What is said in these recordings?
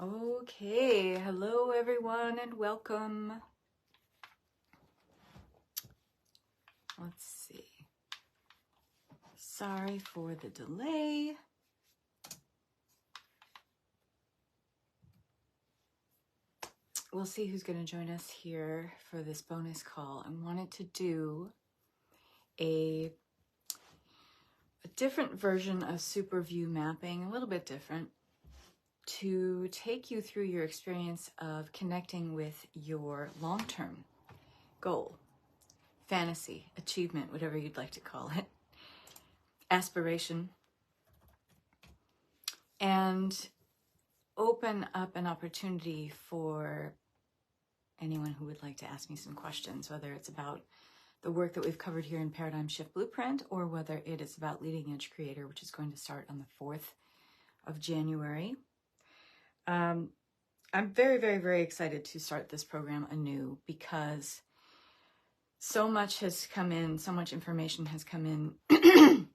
Okay, hello everyone and welcome. Let's see. Sorry for the delay. We'll see who's going to join us here for this bonus call. I wanted to do a different version of super view mapping, a little bit different, to take you through your experience of connecting with your long-term goal, fantasy, achievement, whatever you'd like to call it, aspiration, and open up an opportunity for anyone who would like to ask me some questions, whether it's about the work that we've covered here in Paradigm Shift Blueprint, or whether it is about Leading Edge Creator, which is going to start on the 4th of January. I'm very, very, very excited to start this program anew because so much has come in, so much information has come in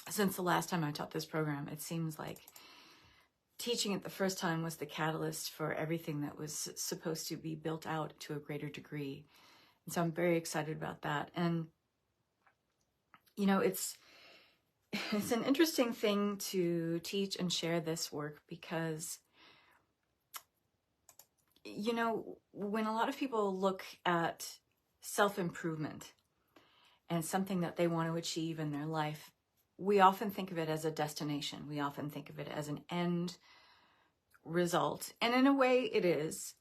since the last time I taught this program. It seems like teaching it the first time was the catalyst for everything that was supposed to be built out to a greater degree. And so I'm very excited about that. And, you know, it's an interesting thing to teach and share this work because, you know, when a lot of people look at self-improvement and something that they want to achieve in their life, we often think of it as a destination. We often think of it as an end result. And in a way it is.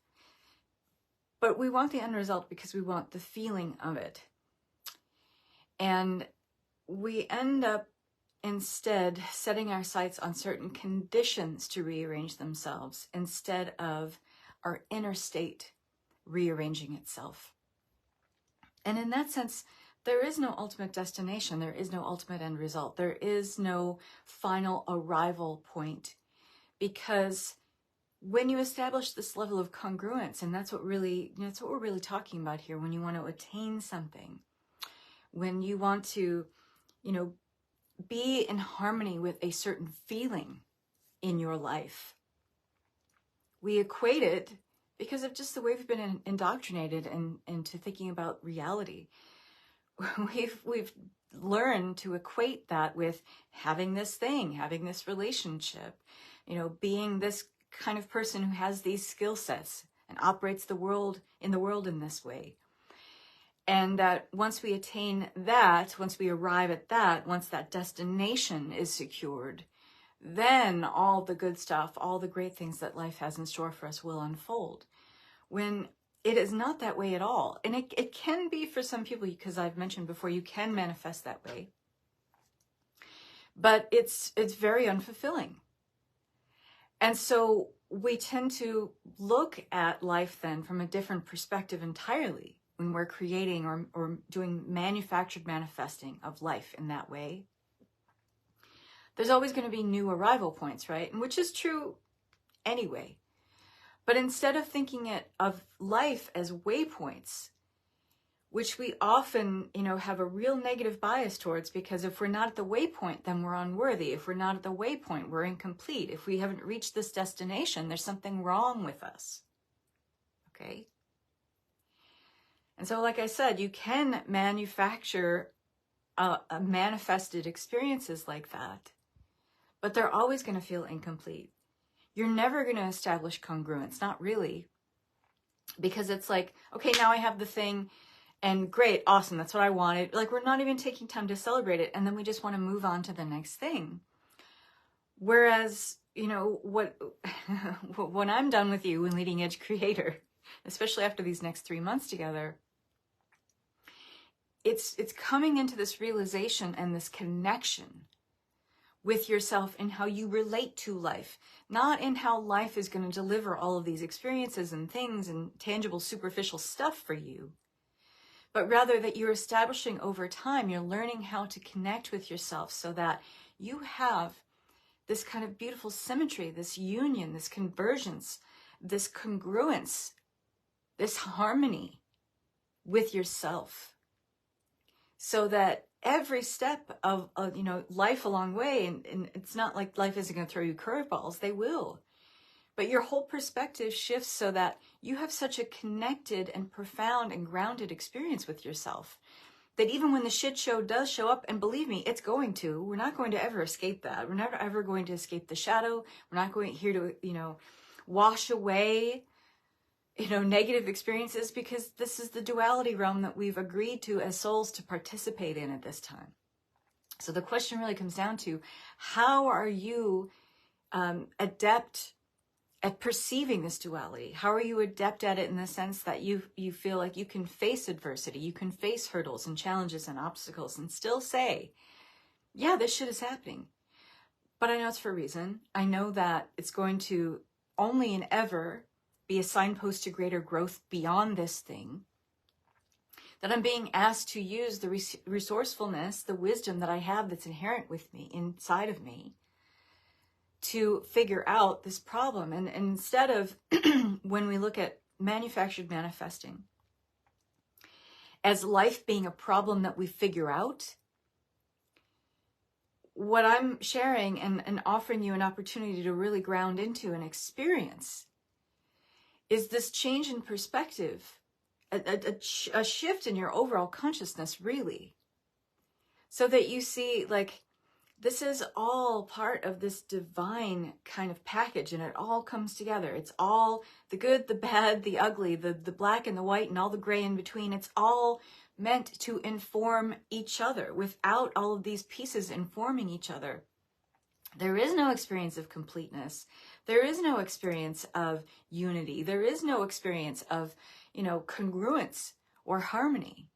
But we want the end result because we want the feeling of it. And we end up instead setting our sights on certain conditions to rearrange themselves instead of our inner state rearranging itself. And in that sense, there is no ultimate destination. There is no ultimate end result. There is no final arrival point, because when you establish this level of congruence, and that's what we're really talking about here, when you want to attain something, when you want to, be in harmony with a certain feeling in your life, we equate it because of just the way we've been indoctrinated into thinking about reality. We've learned to equate that with having this thing, having this relationship, being this kind of person who has these skill sets and operates the world in this way. And that once we attain that, once we arrive at that, once that destination is secured, then all the good stuff, all the great things that life has in store for us will unfold. When it is not that way at all. And it can be for some people, because I've mentioned before, you can manifest that way. But it's very unfulfilling. And so we tend to look at life then from a different perspective entirely when we're creating or doing manufactured manifesting of life in that way. There's always going to be new arrival points, right? And which is true anyway. But instead of thinking of life as waypoints, which we often, have a real negative bias towards, because if we're not at the waypoint, then we're unworthy. If we're not at the waypoint, we're incomplete. If we haven't reached this destination, there's something wrong with us. Okay? And so, like I said, you can manufacture manifested experiences like that, but they're always going to feel incomplete. You're never going to establish congruence, not really, because it's like, okay, now I have the thing, and great, awesome, that's what I wanted. Like, we're not even taking time to celebrate it, and then we just want to move on to the next thing. Whereas, when I'm done with you in Leading Edge Creator, especially after these next 3 months together, it's coming into this realization and this connection with yourself in how you relate to life, not in how life is going to deliver all of these experiences and things and tangible, superficial stuff for you, but rather that you're establishing over time, you're learning how to connect with yourself so that you have this kind of beautiful symmetry, this union, this convergence, this congruence, this harmony with yourself, so that every step of life along the way, and it's not like life isn't going to throw you curveballs, they will. But your whole perspective shifts so that you have such a connected and profound and grounded experience with yourself that even when the shit show does show up, and believe me, it's going to, we're not going to ever escape that. We're never ever going to escape the shadow. We're not going here to, wash away, negative experiences, because this is the duality realm that we've agreed to as souls to participate in at this time. So the question really comes down to, how are you adept at perceiving this duality? How are you adept at it in the sense that you feel like you can face adversity, you can face hurdles and challenges and obstacles and still say, yeah, this shit is happening, but I know it's for a reason. I know that it's going to only and ever be a signpost to greater growth beyond this thing, that I'm being asked to use the resourcefulness, the wisdom that I have that's inherent with me, inside of me, to figure out this problem. And instead of, when we look at manufactured manifesting as life being a problem that we figure out, what I'm sharing and offering you an opportunity to really ground into and experience is this change in perspective, a shift in your overall consciousness, really, so that you see, like, this is all part of this divine kind of package, and it all comes together. It's all the good, the bad, the ugly, the black and the white, and all the gray in between. It's all meant to inform each other. Without all of these pieces informing each other, there is no experience of completeness. There is no experience of unity. There is no experience of, congruence or harmony.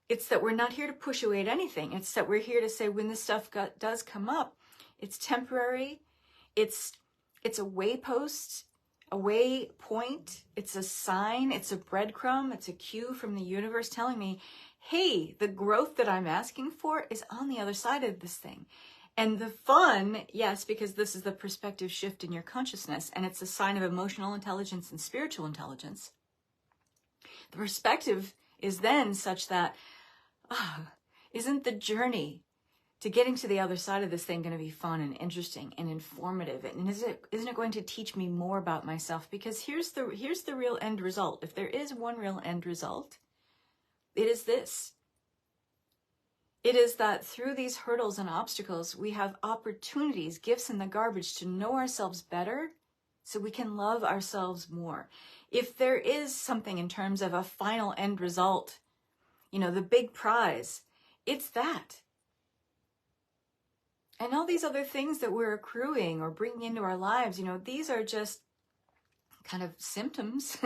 It's that we're not here to push away at anything. It's that we're here to say, when this stuff does come up, it's temporary. It's a waypost, a waypoint. It's a sign. It's a breadcrumb. It's a cue from the universe telling me, hey, the growth that I'm asking for is on the other side of this thing. And the fun, yes, because this is the perspective shift in your consciousness, and it's a sign of emotional intelligence and spiritual intelligence. The perspective is then such that, isn't the journey to getting to the other side of this thing going to be fun and interesting and informative? And isn't it going to teach me more about myself? Because here's the real end result. If there is one real end result, it is this. It is that through these hurdles and obstacles, we have opportunities, gifts in the garbage, to know ourselves better so we can love ourselves more. If there is something in terms of a final end result, the big prize, it's that. And all these other things that we're accruing or bringing into our lives, these are just kind of symptoms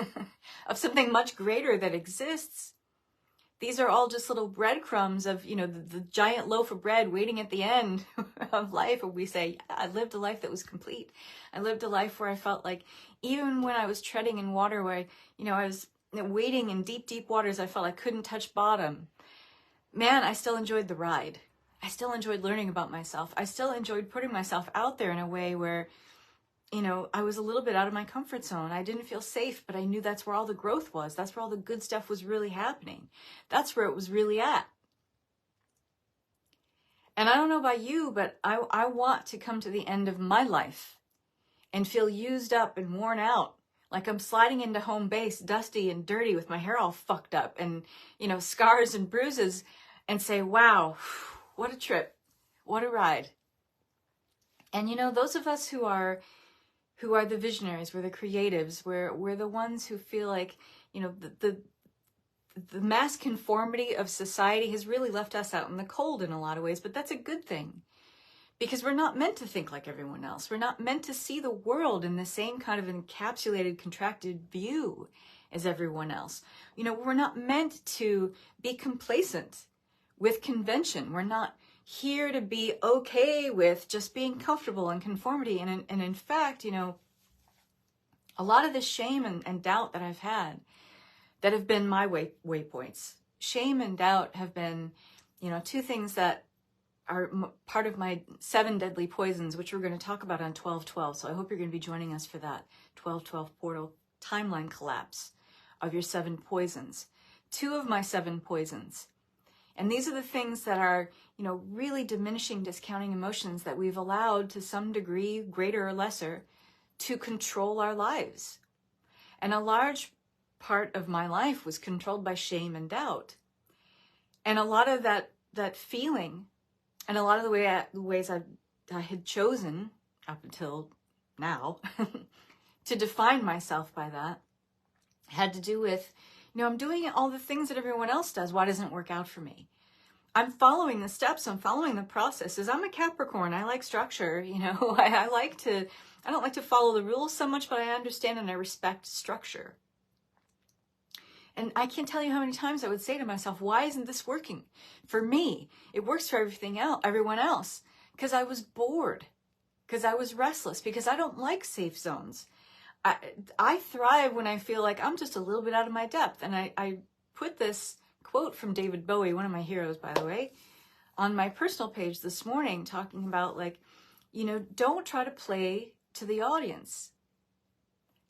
of something much greater that exists. These are all just little breadcrumbs of, the giant loaf of bread waiting at the end of life, where we say, I lived a life that was complete. I lived a life where I felt like, even when I was treading in water, where, I was wading in deep, deep waters, I felt I couldn't touch bottom. Man, I still enjoyed the ride. I still enjoyed learning about myself. I still enjoyed putting myself out there in a way where, I was a little bit out of my comfort zone. I didn't feel safe, but I knew that's where all the growth was. That's where all the good stuff was really happening. That's where it was really at. And I don't know about you, but I want to come to the end of my life and feel used up and worn out. Like I'm sliding into home base, dusty and dirty, with my hair all fucked up and, scars and bruises, and say, wow, what a trip. What a ride. And, those of us who are the visionaries, we're the creatives, we're the ones who feel like, the mass conformity of society has really left us out in the cold in a lot of ways, but that's a good thing. Because we're not meant to think like everyone else. We're not meant to see the world in the same kind of encapsulated, contracted view as everyone else. We're not meant to be complacent with convention. We're not here to be okay with just being comfortable in conformity. And in fact, a lot of the shame and doubt that I've had that have been my waypoints. Shame and doubt have been, two things that are part of my 7 deadly poisons, which we're going to talk about on 12/12. So I hope you're going to be joining us for that 12/12 portal timeline collapse of your 7 poisons. 2 of my 7 poisons. And these are the things that are, really diminishing, discounting emotions that we've allowed to some degree, greater or lesser, to control our lives. And a large part of my life was controlled by shame and doubt. And a lot of that feeling, and a lot of the ways I had chosen up until now to define myself by that had to do with, I'm doing all the things that everyone else does. Why doesn't it work out for me? I'm following the steps. I'm following the processes. I'm a Capricorn. I like structure. I don't like to follow the rules so much, but I understand and I respect structure. And I can't tell you how many times I would say to myself, why isn't this working for me? It works for everyone else. Because I was bored, because I was restless, because I don't like safe zones. I thrive when I feel like I'm just a little bit out of my depth. And I put this quote from David Bowie, one of my heroes, by the way, on my personal page this morning, talking about don't try to play to the audience.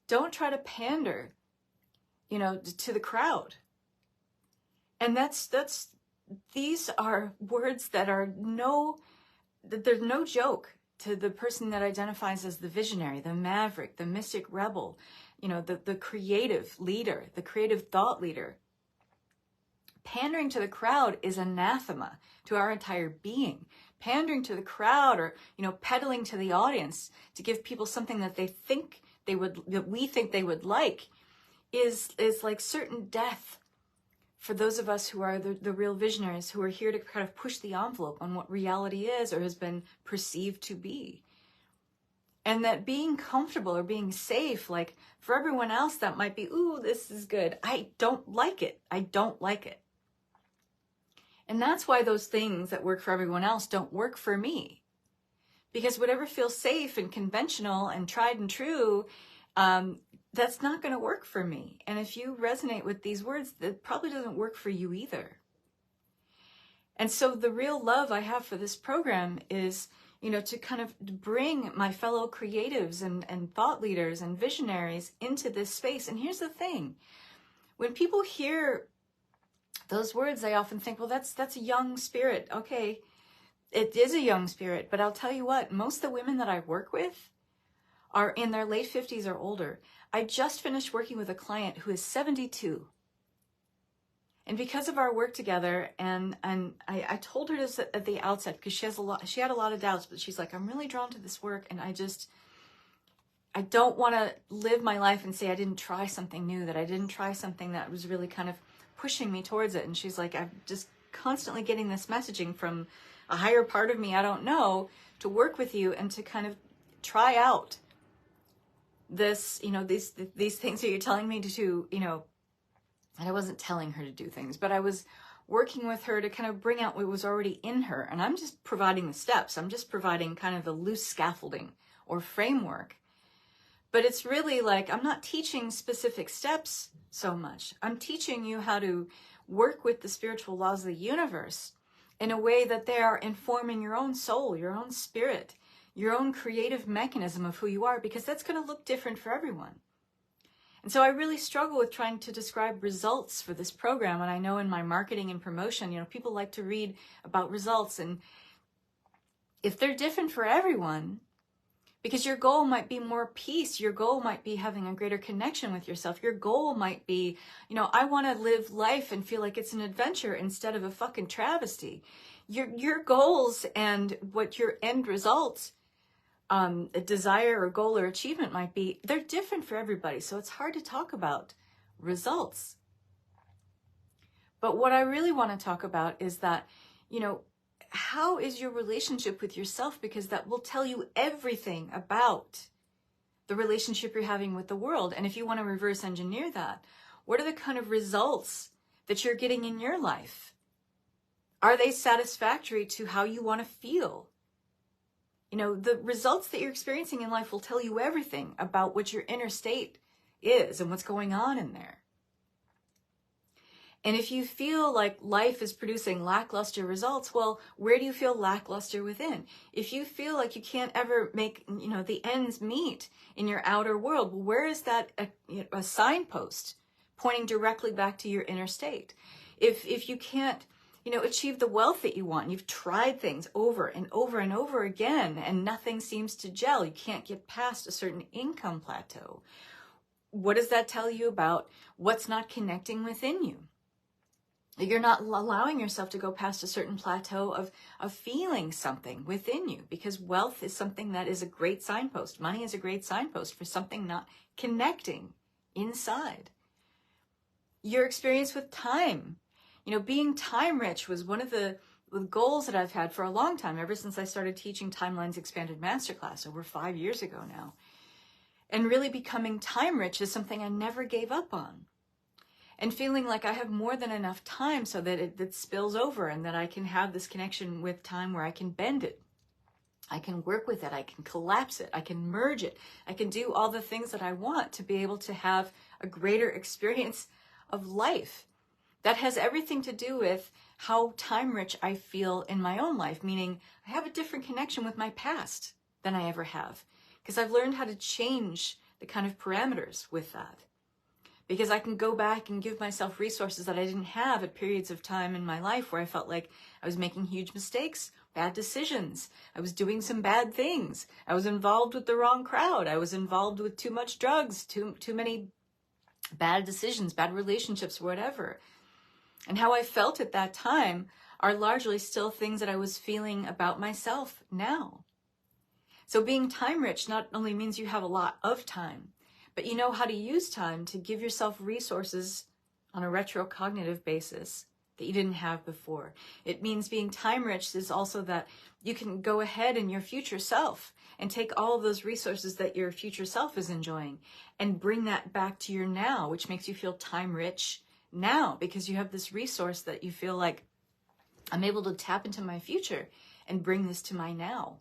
Don't try to pander, to the crowd. And these are words that there's no joke to the person that identifies as the visionary, the maverick, the mystic rebel, the creative leader, the creative thought leader. Pandering to the crowd is anathema to our entire being. Pandering to the crowd, or peddling to the audience to give people something that we think they would like, is like certain death for those of us who are the real visionaries, who are here to kind of push the envelope on what reality is or has been perceived to be. And that being comfortable or being safe, like for everyone else, that might be, ooh, this is good. I don't like it. I don't like it. And that's why those things that work for everyone else don't work for me. Because whatever feels safe and conventional and tried and true, that's not going to work for me. And if you resonate with these words, that probably doesn't work for you either. And so the real love I have for this program is, to kind of bring my fellow creatives and thought leaders and visionaries into this space. And here's the thing. When people hear those words, they often think, well, that's a young spirit. Okay, it is a young spirit. But I'll tell you what, most of the women that I work with are in their late 50s or older. I just finished working with a client who is 72. And because of our work together, and I told her this at the outset, because she had a lot of doubts, but she's like, I'm really drawn to this work, and I don't want to live my life and say I didn't try something new, that I didn't try something that was really kind of pushing me towards it. And she's like, I'm just constantly getting this messaging from a higher part of me, I don't know, to work with you and to kind of try out this, these things that you're telling me to do, and I wasn't telling her to do things, but I was working with her to kind of bring out what was already in her. And I'm just providing the steps. I'm just providing kind of the loose scaffolding or framework. But it's really like, I'm not teaching specific steps so much. I'm teaching you how to work with the spiritual laws of the universe in a way that they are informing your own soul, your own spirit, your own creative mechanism of who you are, because that's going to look different for everyone. And so I really struggle with trying to describe results for this program. And I know in my marketing and promotion, people like to read about results. And if they're different for everyone, because your goal might be more peace, your goal might be having a greater connection with yourself, your goal might be, I want to live life and feel like it's an adventure instead of a fucking travesty. Your goals and what your end results, a desire or goal or achievement might be, they're different for everybody. So it's hard to talk about results. But what I really want to talk about is that, how is your relationship with yourself? Because that will tell you everything about the relationship you're having with the world. And if you want to reverse engineer that, what are the kind of results that you're getting in your life? Are they satisfactory to how you want to feel? The results that you're experiencing in life will tell you everything about what your inner state is and what's going on in there. And if you feel like life is producing lackluster results, well, where do you feel lackluster within? If you feel like you can't ever make, the ends meet in your outer world, well, where is that a signpost pointing directly back to your inner state? If you can't achieve the wealth that you want. You've tried things over and over and over again, and nothing seems to gel. You can't get past a certain income plateau. What does that tell you about what's not connecting within you? You're not allowing yourself to go past a certain plateau of feeling something within you, because wealth is something that is a great signpost. Money is a great signpost for something not connecting inside. Your experience with time. Being time rich was one of the goals that I've had for a long time, ever since I started teaching Timeline's Expanded Masterclass over 5 years ago now. And really becoming time rich is something I never gave up on. And feeling like I have more than enough time so that it spills over, and that I can have this connection with time where I can bend it. I can work with it. I can collapse it. I can merge it. I can do all the things that I want to be able to have a greater experience of life. That has everything to do with how time rich I feel in my own life, meaning I have a different connection with my past than I ever have, because I've learned how to change the kind of parameters with that. Because I can go back and give myself resources that I didn't have at periods of time in my life where I felt like I was making huge mistakes, bad decisions. I was doing some bad things. I was involved with the wrong crowd. I was involved with too much drugs, too many bad decisions, bad relationships, whatever. And how I felt at that time are largely still things that I was feeling about myself now. So being time rich not only means you have a lot of time, but you know how to use time to give yourself resources on a retrocognitive basis that you didn't have before. It means being time rich is also that you can go ahead in your future self and take all of those resources that your future self is enjoying and bring that back to your now, which makes you feel time rich now, because you have this resource that you feel like, I'm able to tap into my future and bring this to my now.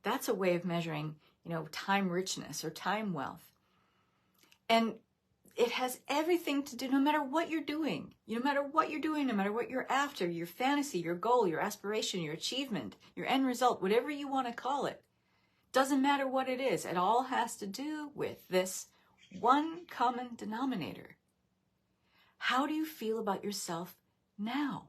That's a way of measuring, time richness or time wealth. And it has everything to do, no matter what you're doing, no matter what you're after, your fantasy, your goal, your aspiration, your achievement, your end result, whatever you want to call it, doesn't matter what it is. It all has to do with this one common denominator. How do you feel about yourself now?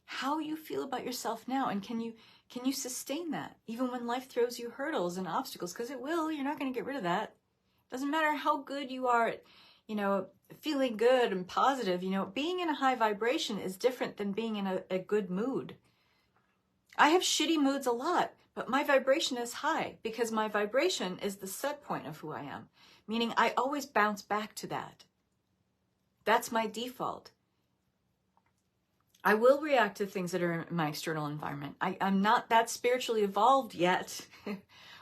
How you feel about yourself now, and can you sustain that even when life throws you hurdles and obstacles? Because it will. You're not going to get rid of that. Doesn't matter how good you are at, feeling good and positive. Being in a high vibration is different than being in a good mood. I have shitty moods a lot, but my vibration is high because my vibration is the set point of who I am. Meaning I always bounce back to that. That's my default. I will react to things that are in my external environment. I'm not that spiritually evolved yet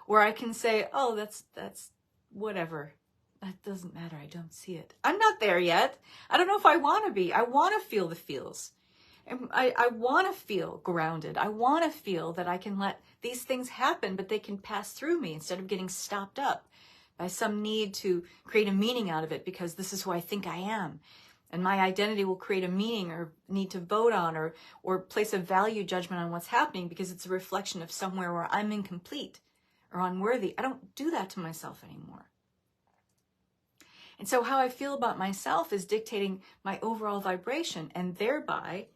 where I can say, oh, that's whatever. That doesn't matter. I don't see it. I'm not there yet. I don't know if I want to be. I want to feel the feels. And I want to feel grounded. I want to feel that I can let these things happen, but they can pass through me instead of getting stopped up by some need to create a meaning out of it because this is who I think I am. And my identity will create a meaning or need to vote on or place a value judgment on what's happening because it's a reflection of somewhere where I'm incomplete or unworthy. I don't do that to myself anymore. And so how I feel about myself is dictating my overall vibration and thereby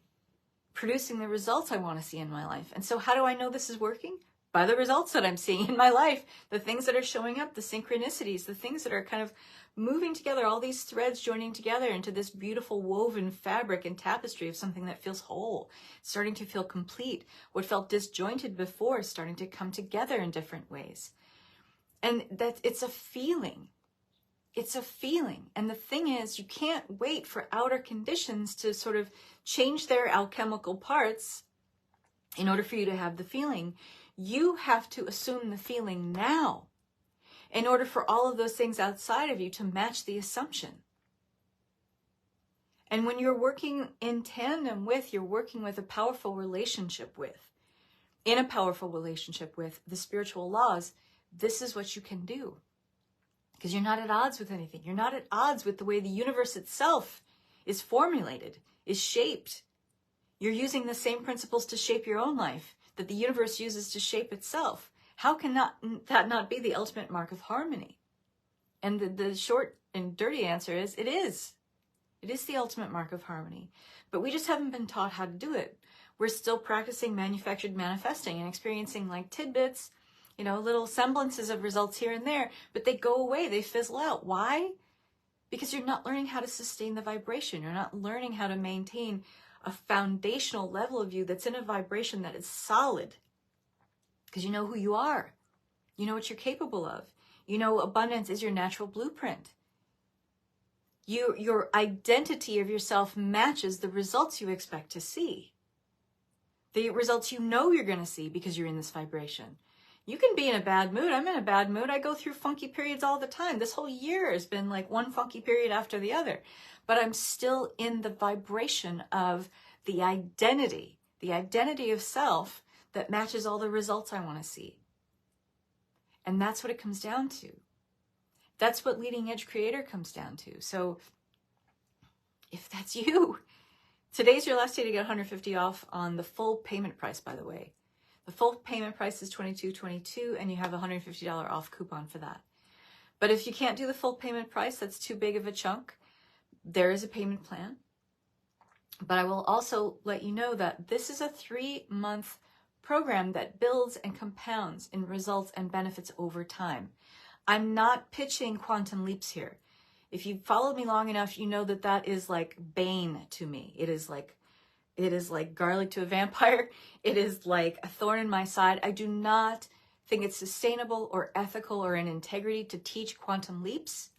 producing the results I want to see in my life. And so how do I know this is working? By the results that I'm seeing in my life, the things that are showing up, the synchronicities, the things that are kind of moving together, all these threads joining together into this beautiful woven fabric and tapestry of something that feels whole, starting to feel complete. What felt disjointed before is starting to come together in different ways. And that it's a feeling. It's a feeling. And the thing is, you can't wait for outer conditions to sort of change their alchemical parts in order for you to have the feeling. You have to assume the feeling now in order for all of those things outside of you to match the assumption. And when you're working in tandem with, you're working with a powerful relationship with, in a powerful relationship with the spiritual laws, this is what you can do. Because you're not at odds with anything. You're not at odds with the way the universe itself is formulated, is shaped. You're using the same principles to shape your own life that the universe uses to shape itself. How can that not be the ultimate mark of harmony? And the short and dirty answer is, it is. It is the ultimate mark of harmony. But we just haven't been taught how to do it. We're still practicing manufactured manifesting and experiencing like tidbits, little semblances of results here and there, but they go away, they fizzle out. Why? Because you're not learning how to sustain the vibration. You're not learning how to maintain a foundational level of you that's in a vibration that is solid. Because you know who you are. You know what you're capable of. You know abundance is your natural blueprint. Your identity of yourself matches the results you expect to see. The results you know you're going to see because you're in this vibration. You can be in a bad mood. I'm in a bad mood. I go through funky periods all the time. This whole year has been like one funky period after the other. But I'm still in the vibration of the identity of self that matches all the results I want to see. And that's what it comes down to. That's what Leading Edge Creator comes down to. So if that's you, today's your last day to get $150 off on the full payment price, by the way. The full payment price is $22.22, and you have a $150 off coupon for that. But if you can't do the full payment price, that's too big of a chunk, there is a payment plan. But I will also let you know that this is a 3-month program that builds and compounds in results and benefits over time. I'm not pitching quantum leaps here. If you've followed me long enough, you know that that is like bane to me. It is like garlic to a vampire. It is like a thorn in my side. I do not think it's sustainable or ethical or in integrity to teach quantum leaps,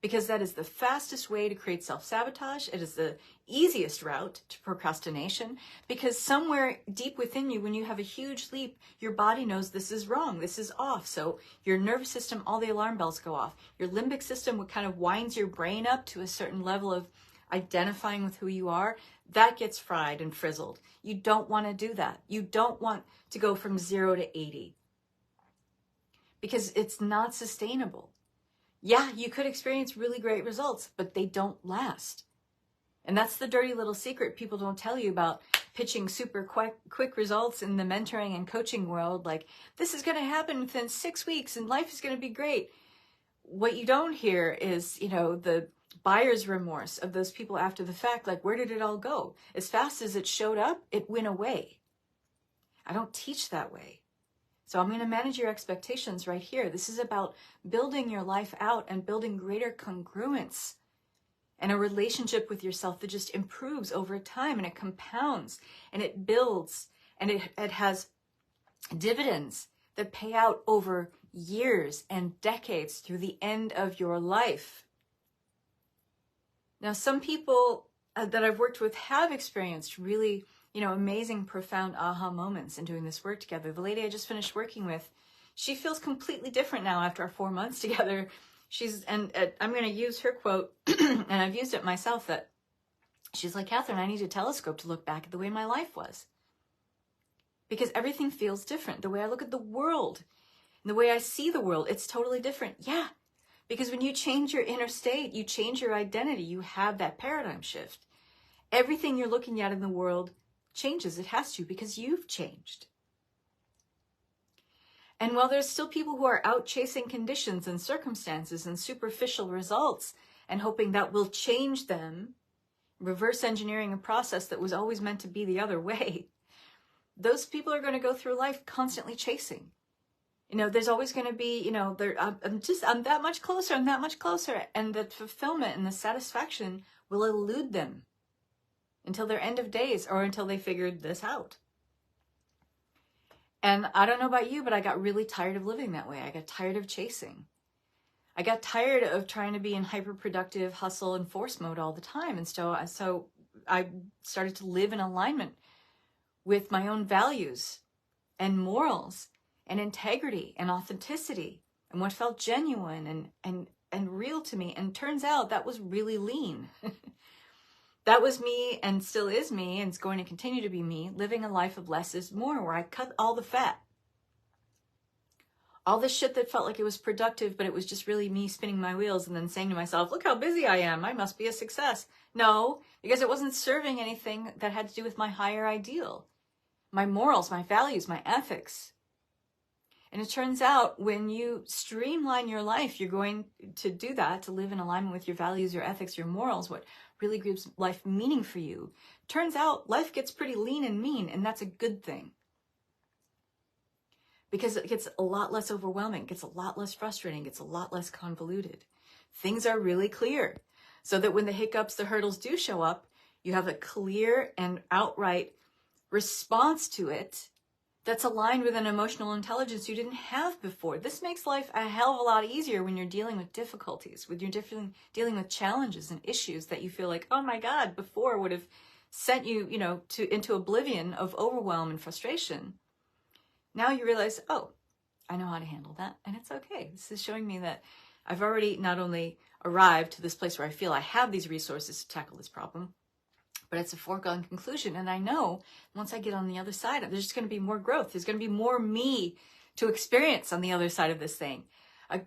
because that is the fastest way to create self-sabotage. It is the easiest route to procrastination, because somewhere deep within you, when you have a huge leap, your body knows this is wrong, this is off. So your nervous system, all the alarm bells go off. Your limbic system, what kind of winds your brain up to a certain level of identifying with who you are, that gets fried and frizzled. You don't want to do that. You don't want to go from 0 to 80, because it's not sustainable. Yeah, you could experience really great results, but they don't last. And that's the dirty little secret people don't tell you about pitching super quick results in the mentoring and coaching world. Like, this is going to happen within 6 weeks and life is going to be great. What you don't hear is, the buyer's remorse of those people after the fact. Like, where did it all go? As fast as it showed up, it went away. I don't teach that way. So I'm going to manage your expectations right here. This is about building your life out and building greater congruence and a relationship with yourself that just improves over time, and it compounds and it builds, and it has dividends that pay out over years and decades through the end of your life. Now, some people that I've worked with have experienced really amazing, profound aha moments in doing this work together. The lady I just finished working with, she feels completely different now after our 4 months together. I'm going to use her quote, and I've used it myself, that she's like, Kathryn, I need a telescope to look back at the way my life was. Because everything feels different. The way I look at the world and the way I see the world, it's totally different. Yeah, because when you change your inner state, you change your identity, you have that paradigm shift. Everything you're looking at in the world changes. It has to, because you've changed. And while there's still people who are out chasing conditions and circumstances and superficial results and hoping that will change them, reverse engineering a process that was always meant to be the other way, those people are going to go through life constantly chasing. There's always going to be, I'm that much closer, I'm that much closer. And the fulfillment and the satisfaction will elude them until their end of days, or until they figured this out. And I don't know about you, but I got really tired of living that way. I got tired of chasing. I got tired of trying to be in hyper-productive hustle and force mode all the time. And so I started to live in alignment with my own values and morals and integrity and authenticity and what felt genuine and real to me. And turns out that was really lean. That was me, and still is me, and it's going to continue to be me, living a life of less is more, where I cut all the fat. All the shit that felt like it was productive, but it was just really me spinning my wheels and then saying to myself, look how busy I am, I must be a success. No, because it wasn't serving anything that had to do with my higher ideal, my morals, my values, my ethics. And it turns out when you streamline your life, you're going to do that, to live in alignment with your values, your ethics, your morals, what really gives life meaning for you. Turns out life gets pretty lean and mean, and that's a good thing. Because it gets a lot less overwhelming, it gets a lot less frustrating, it gets a lot less convoluted. Things are really clear, so that when the hiccups, the hurdles do show up, you have a clear and outright response to it that's aligned with an emotional intelligence you didn't have before. This makes life a hell of a lot easier when you're dealing with difficulties, when you're dealing with challenges and issues that you feel like, oh my God, before would have sent you, into oblivion of overwhelm and frustration. Now you realize, oh, I know how to handle that, and it's okay. This is showing me that I've already not only arrived to this place where I feel I have these resources to tackle this problem, but it's a foregone conclusion. And I know once I get on the other side, there's just going to be more growth. There's going to be more me to experience on the other side of this thing.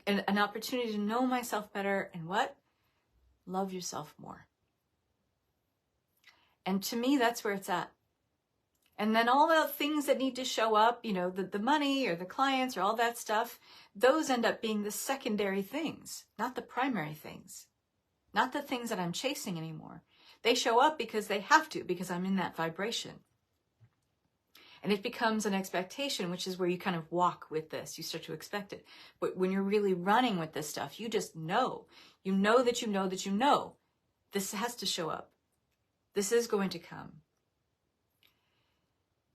An opportunity to know myself better and what? Love yourself more. And to me, that's where it's at. And then all the things that need to show up, the money or the clients or all that stuff, those end up being the secondary things, not the primary things, not the things that I'm chasing anymore. They show up because they have to, because I'm in that vibration. And it becomes an expectation, which is where you kind of walk with this. You start to expect it. But when you're really running with this stuff, you just know. You know that you know that you know. This has to show up. This is going to come.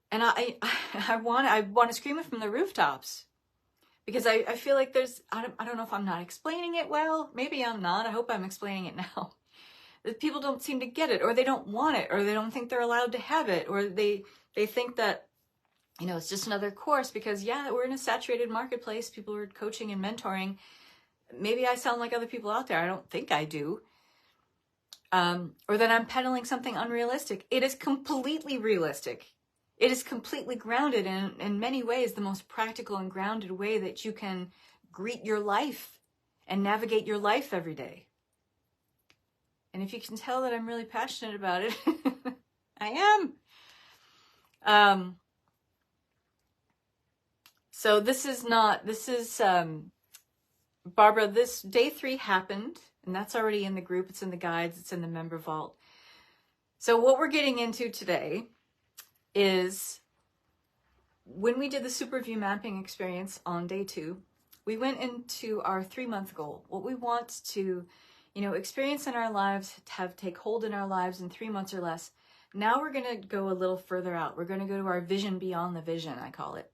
And I want to scream it from the rooftops. Because I feel like I don't know if I'm not explaining it well. Maybe I'm not. I hope I'm explaining it now. That people don't seem to get it, or they don't want it, or they don't think they're allowed to have it, or they think that, it's just another course because, we're in a saturated marketplace. People are coaching and mentoring. Maybe I sound like other people out there. I don't think I do. Or that I'm peddling something unrealistic. It is completely realistic. It is completely grounded in many ways, the most practical and grounded way that you can greet your life and navigate your life every day. And if you can tell that I'm really passionate about it, I am. So this is Barbara, this day 3 happened, and that's already in the group. It's in the guides. It's in the member vault. So what we're getting into today is when we did the Superview mapping experience on day 2, we went into our 3-month goal. What we want to experience in our lives, take hold in our lives in 3 months or less. Now we're going to go a little further out. We're going to go to our vision beyond the vision, I call it,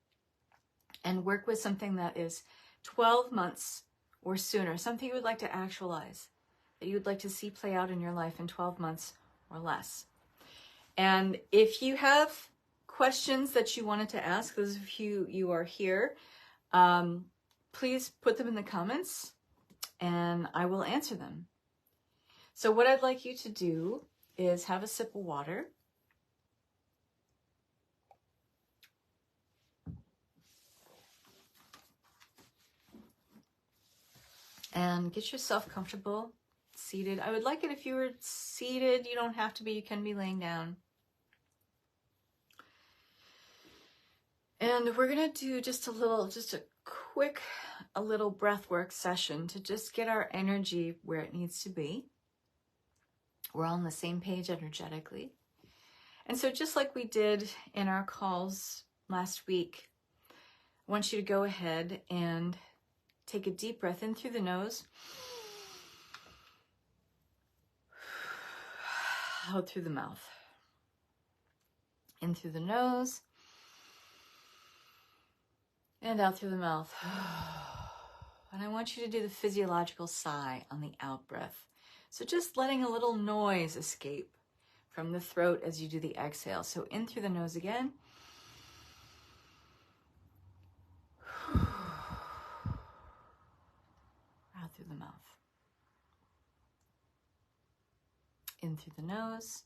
and work with something that is 12 months or sooner, something you would like to actualize, that you would like to see play out in your life in 12 months or less. And if you have questions that you wanted to ask, those of you are here, please put them in the comments and I will answer them. So what I'd like you to do is have a sip of water. And get yourself comfortable, seated. I would like it if you were seated. You don't have to be, you can be laying down. And we're going to do just a quick breath work session to just get our energy where it needs to be. We're on the same page energetically. And so just like we did in our calls last week, I want you to go ahead and take a deep breath in through the nose, out through the mouth. In through the nose, and out through the mouth. And I want you to do the physiological sigh on the out breath. So just letting a little noise escape from the throat as you do the exhale. So in through the nose again. Out through the mouth. In through the nose.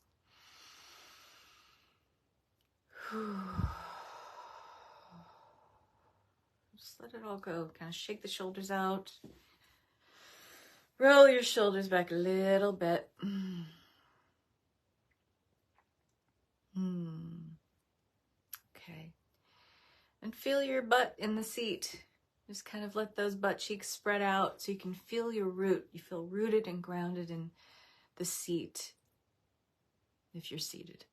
Just let it all go. Kind of shake the shoulders out. Roll your shoulders back a little bit. Okay. And feel your butt in the seat. Just kind of let those butt cheeks spread out so you can feel your root. You feel rooted and grounded in the seat if you're seated.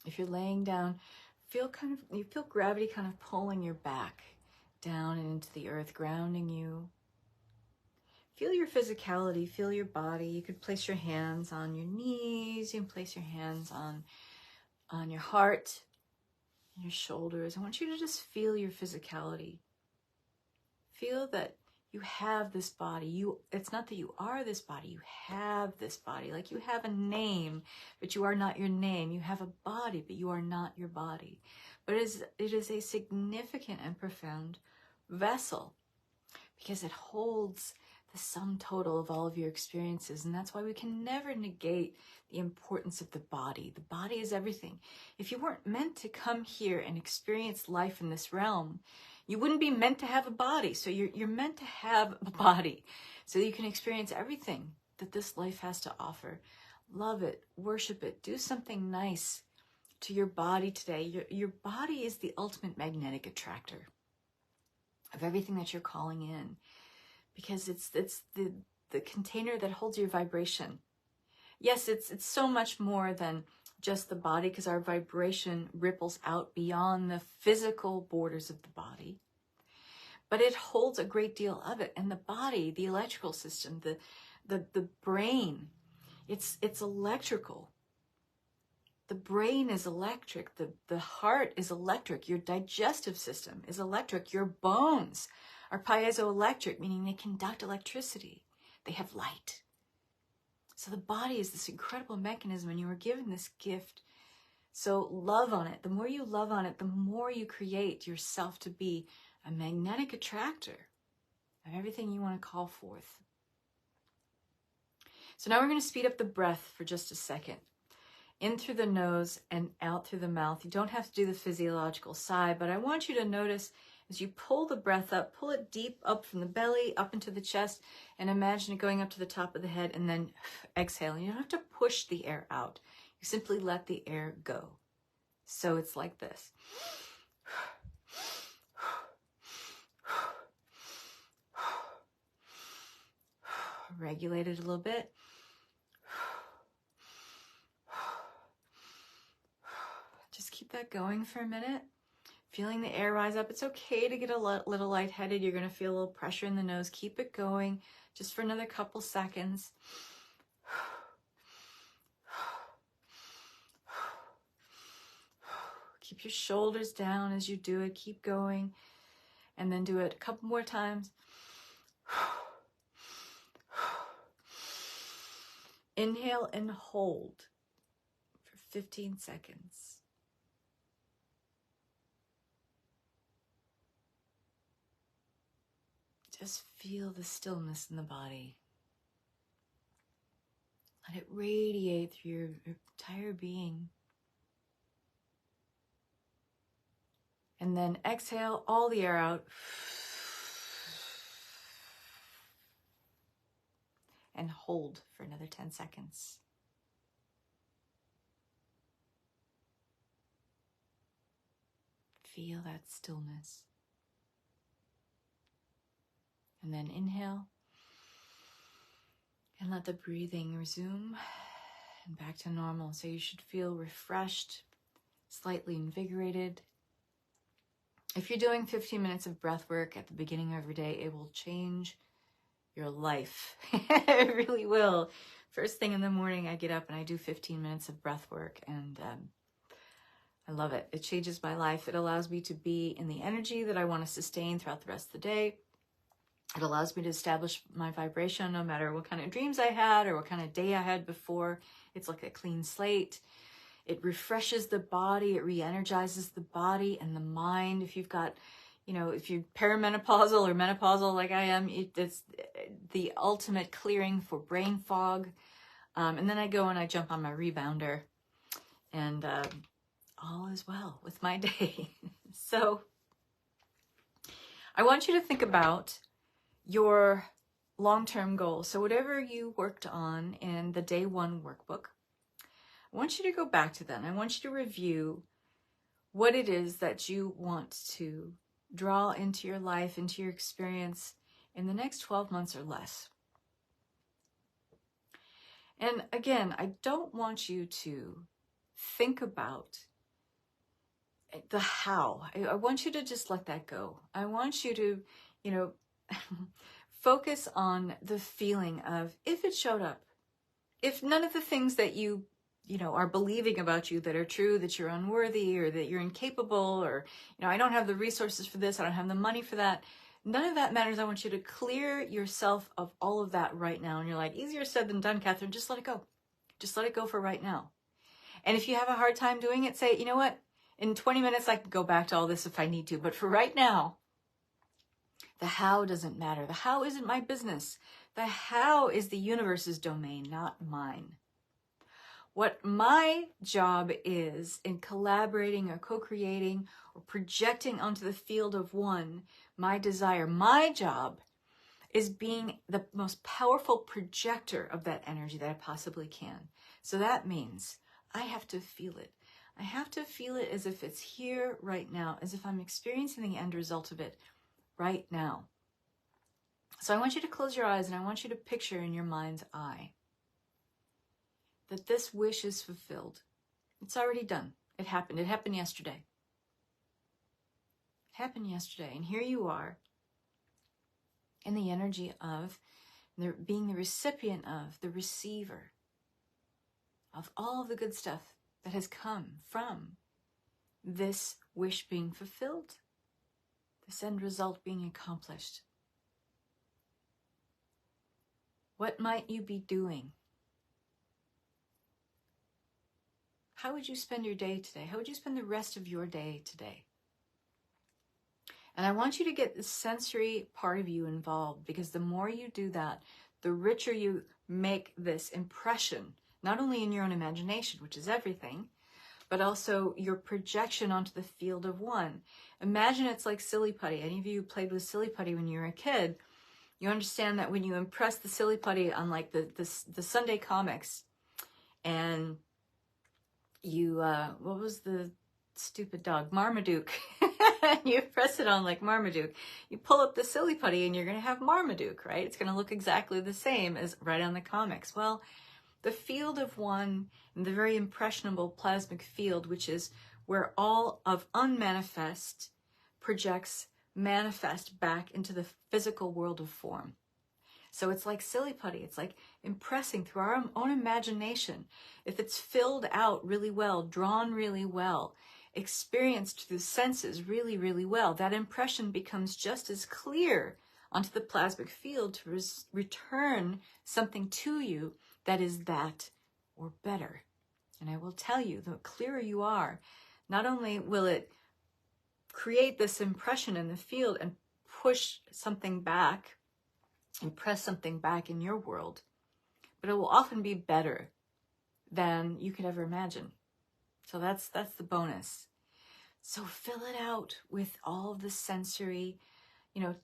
If you're laying down, you feel gravity kind of pulling your back down and into the earth, grounding you. Feel your physicality, feel your body. You could place your hands on your knees, you can place your hands on your heart, your shoulders. I want you to just feel your physicality. Feel that you have this body. It's not that you are this body, you have this body. Like you have a name, but you are not your name. You have a body, but you are not your body. But it is a significant and profound vessel because it holds the sum total of all of your experiences. And that's why we can never negate the importance of the body. The body is everything. If you weren't meant to come here and experience life in this realm, you wouldn't be meant to have a body. So you're meant to have a body so that you can experience everything that this life has to offer. Love it, worship it, do something nice to your body today. Your body is the ultimate magnetic attractor of everything that you're calling in, because it's the container that holds your vibration. Yes, it's so much more than just the body, because our vibration ripples out beyond the physical borders of the body. But it holds a great deal of it. And the body, the electrical system, the brain, it's electrical. The brain is electric. The heart is electric. Your digestive system is electric. Your bones are piezoelectric, meaning they conduct electricity. They have light. So the body is this incredible mechanism, and you were given this gift. So love on it. The more you love on it, the more you create yourself to be a magnetic attractor of everything you want to call forth. So now we're going to speed up the breath for just a second. In through the nose and out through the mouth. You don't have to do the physiological sigh, but I want you to notice as you pull the breath up, pull it deep up from the belly, up into the chest, and imagine it going up to the top of the head, and then exhale. And you don't have to push the air out. You simply let the air go. So it's like this. Regulate it a little bit. Just keep that going for a minute. Feeling the air rise up. It's okay to get a little lightheaded. You're going to feel a little pressure in the nose. Keep it going just for another couple seconds. Keep your shoulders down as you do it. Keep going. And then do it a couple more times. Inhale and hold for 15 seconds. Just feel the stillness in the body. Let it radiate through your entire being. And then exhale all the air out. And hold for another 10 seconds. Feel that stillness. And then inhale. And let the breathing resume. And back to normal. So you should feel refreshed, slightly invigorated. If you're doing 15 minutes of breath work at the beginning of your day, it will change your life. It really will. First thing in the morning, I get up and I do 15 minutes of breath work, and I love it. It changes my life. It allows me to be in the energy that I want to sustain throughout the rest of the day. It allows me to establish my vibration no matter what kind of dreams I had or what kind of day I had before. It's like a clean slate. It refreshes the body. It re-energizes the body and the mind. If you've got, if you're perimenopausal or menopausal like I am, it's the ultimate clearing for brain fog. And then I go and I jump on my rebounder, and all is well with my day. So I want you to think about your long-term goals. So whatever you worked on in the day one workbook, I want you to go back to them. I want you to review what it is that you want to draw into your life, into your experience in the next 12 months or less. And again, I don't want you to think about the how. I want you to just let that go. I want you to, focus on the feeling of if it showed up, if none of the things that you are believing about you that are true, that you're unworthy or that you're incapable or, I don't have the resources for this, I don't have the money for that. None of that matters. I want you to clear yourself of all of that right now. And you're like, easier said than done, Kathryn. Just let it go. Just let it go for right now. And if you have a hard time doing it, say, you know what? In 20 minutes, I can go back to all this if I need to. But for right now, the how doesn't matter. The how isn't my business. The how is the universe's domain, not mine. What my job is in collaborating or co-creating or projecting onto the field of one, my desire, my job is being the most powerful projector of that energy that I possibly can. So that means I have to feel it. I have to feel it as if it's here right now, as if I'm experiencing the end result of it right now. So I want you to close your eyes and I want you to picture in your mind's eye that this wish is fulfilled. It's already done. It happened. It happened yesterday. It happened yesterday. And here you are in the energy of being the recipient of, the receiver of all of the good stuff that has come from this wish being fulfilled, this end result being accomplished. What might you be doing? How would you spend your day today? How would you spend the rest of your day today? And I want you to get the sensory part of you involved, because the more you do that, the richer you make this impression, not only in your own imagination, which is everything, but also your projection onto the field of one. Imagine it's like silly putty. Any of you who played with silly putty when you were a kid, you understand that when you impress the silly putty on like the Sunday comics, and you, what was the stupid dog? Marmaduke. You press it on like Marmaduke. You pull up the silly putty and you're going to have Marmaduke, right? It's going to look exactly the same as right on the comics. Well, the field of one, and the very impressionable plasmic field, which is where all of unmanifest projects manifest back into the physical world of form. So it's like silly putty. It's like impressing through our own imagination. If it's filled out really well, drawn really well, experienced through the senses really, really well, that impression becomes just as clear onto the plasmic field to return something to you that is that or better. And I will tell you, the clearer you are, not only will it create this impression in the field and push something back, impress something back in your world, but it will often be better than you could ever imagine. So that's the bonus. So fill it out with all of the sensory,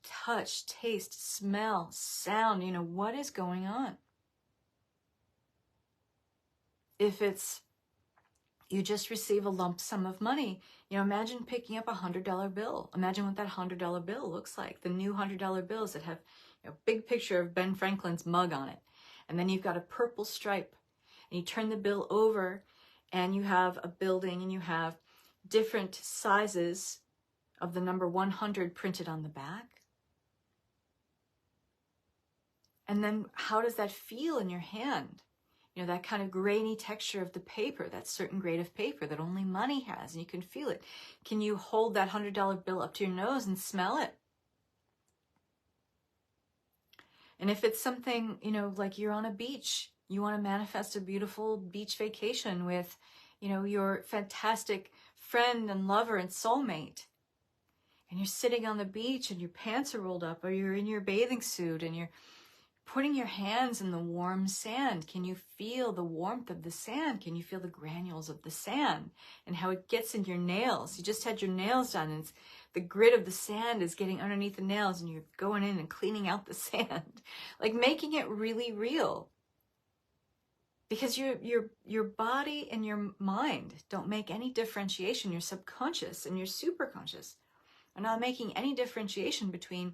touch, taste, smell, sound, what is going on. If it's you just receive a lump sum of money, imagine picking up $100 bill. Imagine what that $100 bill looks like. The new $100 bills that have a big picture of Ben Franklin's mug on it. And then you've got a purple stripe. And you turn the bill over and you have a building and you have different sizes of the number 100 printed on the back. And then how does that feel in your hand? That kind of grainy texture of the paper, that certain grade of paper that only money has, and you can feel it. Can you hold that $100 bill up to your nose and smell it? And if it's something, like you're on a beach, you want to manifest a beautiful beach vacation with, your fantastic friend and lover and soulmate, and you're sitting on the beach and your pants are rolled up, or you're in your bathing suit and you're putting your hands in the warm sand. Can you feel the warmth of the sand? Can you feel the granules of the sand and how it gets in your nails? You just had your nails done and the grit of the sand is getting underneath the nails and you're going in and cleaning out the sand, like making it really real. Because your body and your mind don't make any differentiation. Your subconscious and your superconscious are not making any differentiation between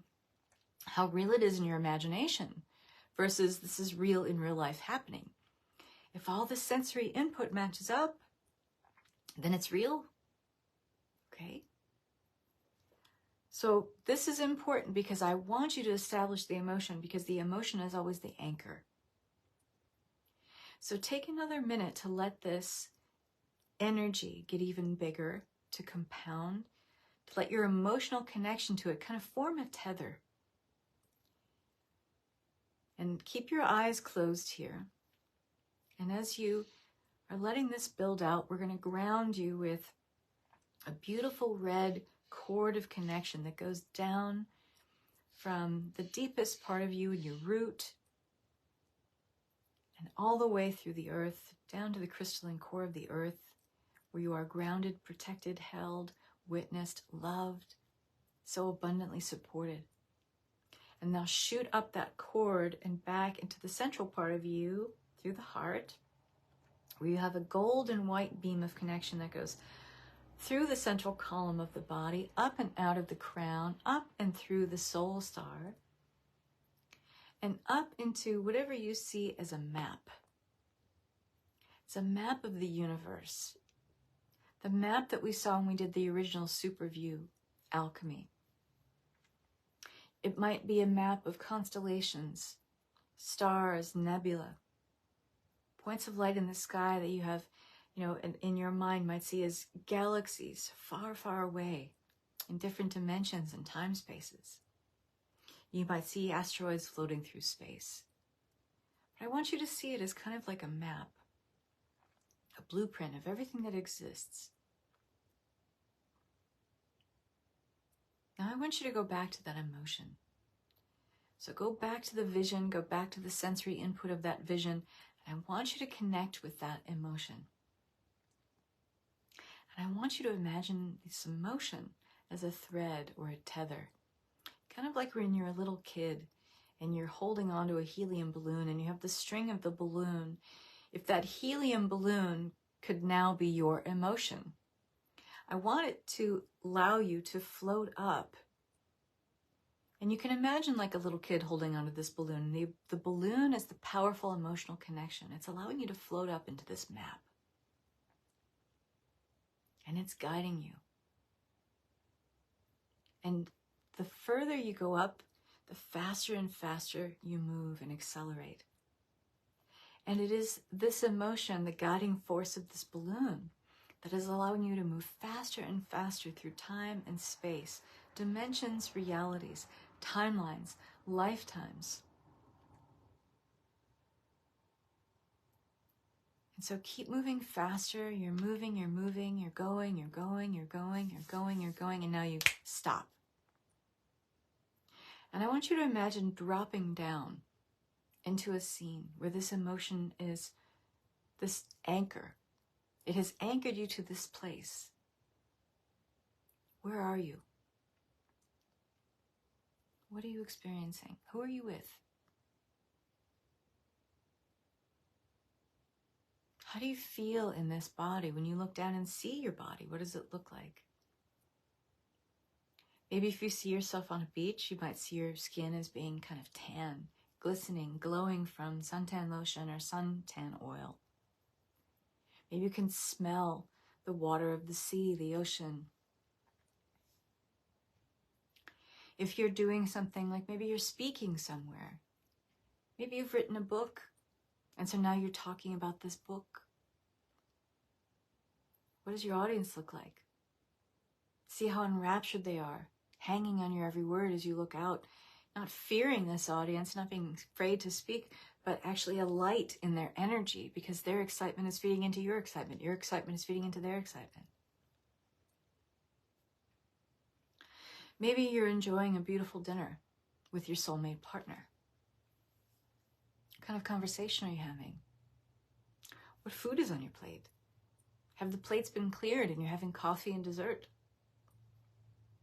how real it is in your imagination versus this is real in real life happening. If all the sensory input matches up, then it's real. Okay? So this is important because I want you to establish the emotion, because the emotion is always the anchor. So take another minute to let this energy get even bigger, to compound, to let your emotional connection to it kind of form a tether. And keep your eyes closed here. And as you are letting this build out, we're going to ground you with a beautiful red cord of connection that goes down from the deepest part of you in your root and all the way through the earth, down to the crystalline core of the earth, where you are grounded, protected, held, witnessed, loved, so abundantly supported. And now shoot up that cord and back into the central part of you through the heart, where you have a gold and white beam of connection that goes through the central column of the body, up and out of the crown, up and through the soul star, and up into whatever you see as a map. It's a map of the universe. The map that we saw when we did the original super view alchemy. It might be a map of constellations, stars, nebula, points of light in the sky that you have, in your mind might see as galaxies far, far away in different dimensions and time spaces. You might see asteroids floating through space. But I want you to see it as kind of like a map, a blueprint of everything that exists. Now I want you to go back to that emotion. So go back to the vision, go back to the sensory input of that vision, and I want you to connect with that emotion. And I want you to imagine this emotion as a thread or a tether. Kind of like when you're a little kid and you're holding onto a helium balloon and you have the string of the balloon. If that helium balloon could now be your emotion, I want it to allow you to float up. And you can imagine like a little kid holding onto this balloon. The balloon is the powerful emotional connection. It's allowing you to float up into this map. And it's guiding you. And the further you go up, the faster and faster you move and accelerate. And it is this emotion, the guiding force of this balloon, that is allowing you to move faster and faster through time and space, dimensions, realities, timelines, lifetimes. And so keep moving faster. You're moving, you're moving, you're going, you're going, you're going, you're going, you're going, and now you stop. And I want you to imagine dropping down into a scene where this emotion is this anchor. It has anchored you to this place. Where are you? What are you experiencing? Who are you with? How do you feel in this body when you look down and see your body? What does it look like? Maybe if you see yourself on a beach, you might see your skin as being kind of tan, glistening, glowing from suntan lotion or suntan oil. Maybe you can smell the water of the sea, the ocean. If you're doing something like maybe you're speaking somewhere, maybe you've written a book, and so now you're talking about this book. What does your audience look like? See how enraptured they are, hanging on your every word as you look out, not fearing this audience, not being afraid to speak, but actually a light in their energy because their excitement is feeding into your excitement. Your excitement is feeding into their excitement. Maybe you're enjoying a beautiful dinner with your soulmate partner. What kind of conversation are you having? What food is on your plate? Have the plates been cleared and you're having coffee and dessert?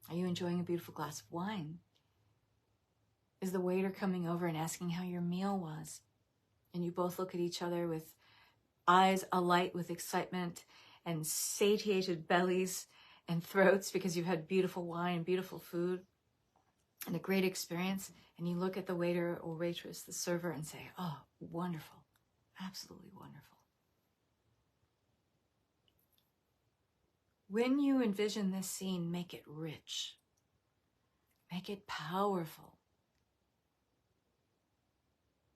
Are you enjoying a beautiful glass of wine? Is the waiter coming over and asking how your meal was? And you both look at each other with eyes alight with excitement and satiated bellies and throats because you've had beautiful wine and beautiful food and a great experience, and you look at the waiter or waitress, the server, and say, oh, wonderful, absolutely wonderful. When you envision this scene, make it rich, make it powerful.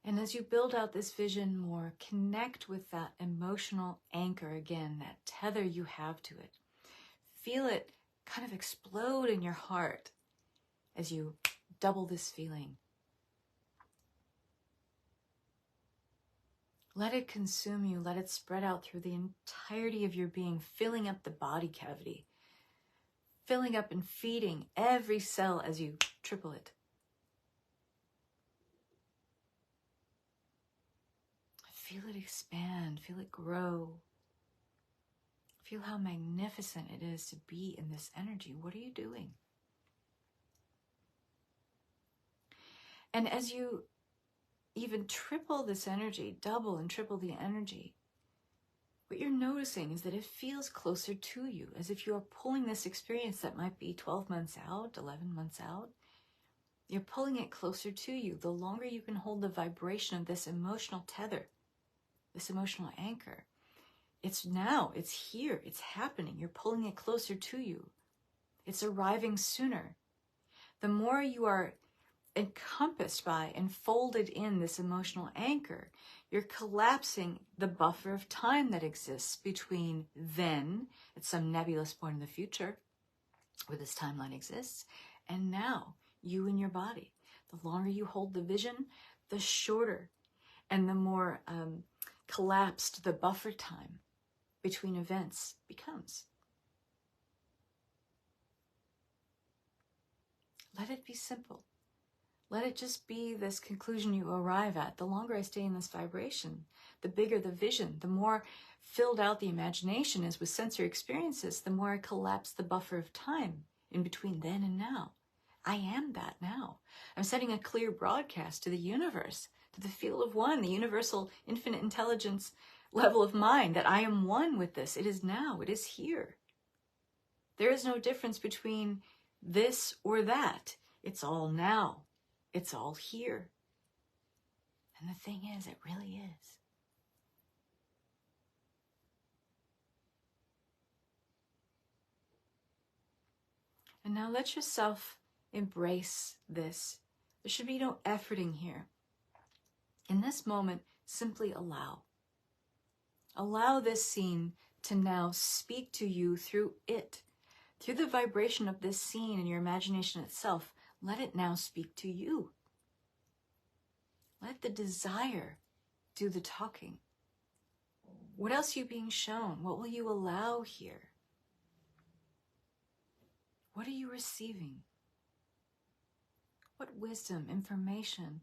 And as you build out this vision more, connect with that emotional anchor again, that tether you have to it. Feel it kind of explode in your heart as you double this feeling. Let it consume you. Let it spread out through the entirety of your being, filling up the body cavity, filling up and feeding every cell as you triple it. Feel it expand. Feel it grow. Feel how magnificent it is to be in this energy. What are you doing? And as you even triple this energy, double and triple the energy, what you're noticing is that it feels closer to you, as if you are pulling this experience that might be 12 months out, 11 months out. You're pulling it closer to you. The longer you can hold the vibration of this emotional tether, this emotional anchor, it's now, it's here, it's happening. You're pulling it closer to you. It's arriving sooner. The more you are encompassed by and folded in this emotional anchor, you're collapsing the buffer of time that exists between then, at some nebulous point in the future, where this timeline exists, and now, you and your body. The longer you hold the vision, the shorter and the more collapsed the buffer time between events becomes. Let it be simple. Let it just be this conclusion you arrive at. The longer I stay in this vibration, the bigger the vision, the more filled out the imagination is with sensory experiences, the more I collapse the buffer of time in between then and now. I am that now. I'm sending a clear broadcast to the universe, to the field of one, the universal infinite intelligence level of mind, that I am one with this. It is now. It is here. There is no difference between this or that. It's all now. It's all here. And the thing is, it really is. And now let yourself embrace this. There should be no efforting here. In this moment, simply allow. Allow this scene to now speak to you through it. Through the vibration of this scene and your imagination itself, let it now speak to you. Let the desire do the talking. What else are you being shown? What will you allow here? What are you receiving? What wisdom, information,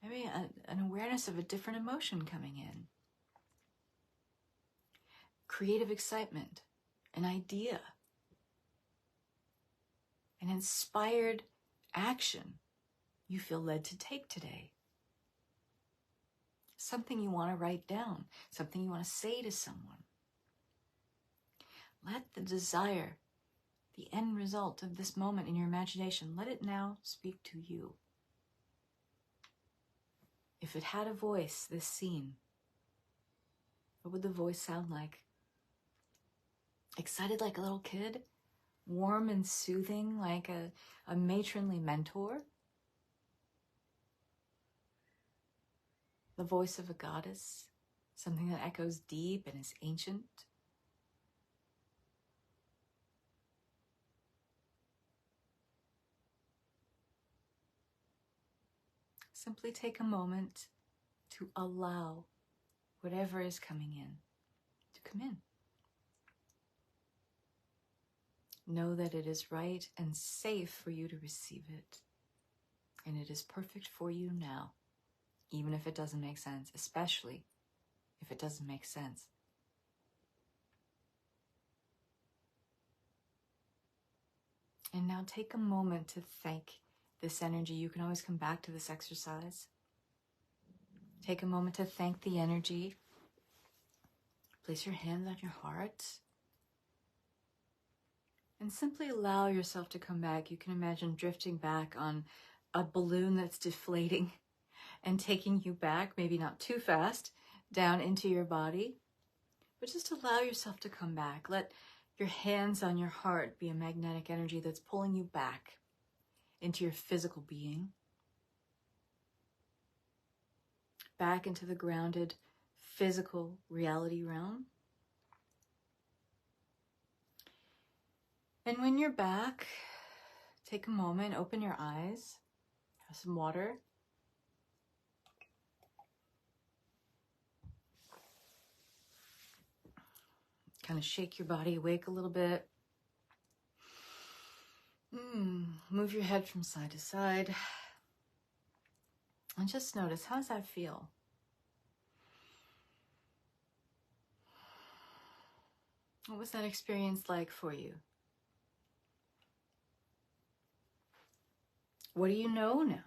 maybe an awareness of a different emotion coming in? Creative excitement, an idea, an inspired action you feel led to take today. Something you want to write down, something you want to say to someone. Let the desire, the end result of this moment in your imagination, let it now speak to you. If it had a voice, this scene, what would the voice sound like? Excited like a little kid? Warm and soothing like a matronly mentor? The voice of a goddess? Something that echoes deep and is ancient? Simply take a moment to allow whatever is coming in to come in. Know that it is right and safe for you to receive it. And it is perfect for you now, even if it doesn't make sense, especially if it doesn't make sense. And now take a moment to thank this energy. You can always come back to this exercise. Take a moment to thank the energy Place your hands on your heart. And simply allow yourself to come back. You can imagine drifting back on a balloon that's deflating and taking you back, maybe not too fast, down into your body. But just allow yourself to come back. Let your hands on your heart be a magnetic energy that's pulling you back into your physical being. Back into the grounded physical reality realm. And when you're back, take a moment, open your eyes, have some water. Kind of shake your body awake a little bit. Move your head from side to side. And just notice, how does that feel? What was that experience like for you? What do you know now?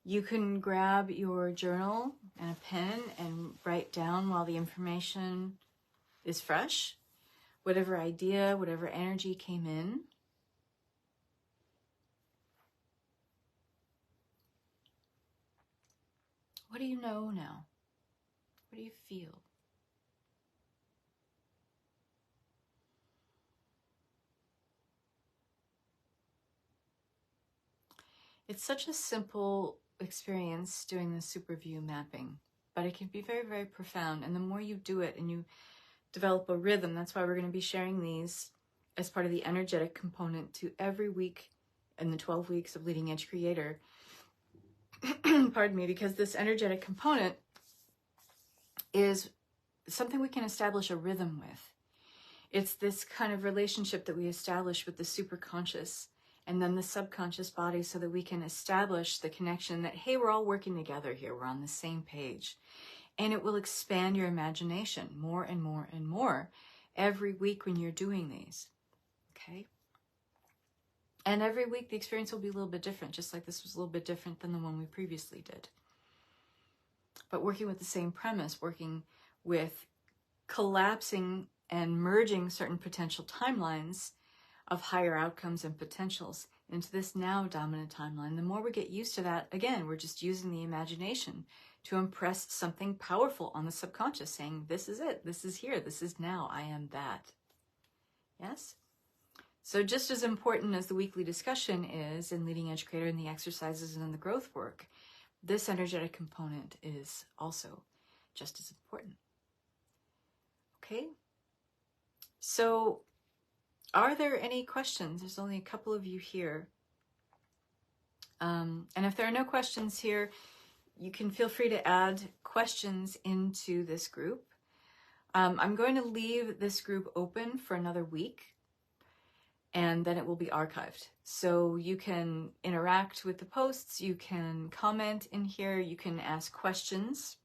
You can grab your journal and a pen and write down while the information is fresh, whatever idea, whatever energy came in. What do you know now? What do you feel? It's such a simple experience doing the superview mapping, but it can be very, very profound. And the more you do it and you develop a rhythm, that's why we're going to be sharing these as part of the energetic component to every week in the 12 weeks of Leading Edge Creator. Pardon me, because this energetic component is something we can establish a rhythm with. It's this kind of relationship that we establish with the superconscious and then the subconscious body, so that we can establish the connection that, hey, we're all working together here. We're on the same page. And it will expand your imagination more and more and more every week when you're doing these. Okay? And every week the experience will be a little bit different, just like this was a little bit different than the one we previously did. But working with the same premise, working with collapsing and merging certain potential timelines of higher outcomes and potentials into this now dominant timeline. The more we get used to that, again, we're just using the imagination to impress something powerful on the subconscious, saying, this is it, this is here, this is now, I am that. Yes? So just as important as the weekly discussion is in Leading Edge Creator and the exercises and in the growth work, this energetic component is also just as important. Okay? So, are there any questions? There's only a couple of you here. And if there are no questions here, you can feel free to add questions into this group. I'm going to leave this group open for another week, and then it will be archived. So you can interact with the posts, you can comment in here, you can ask questions.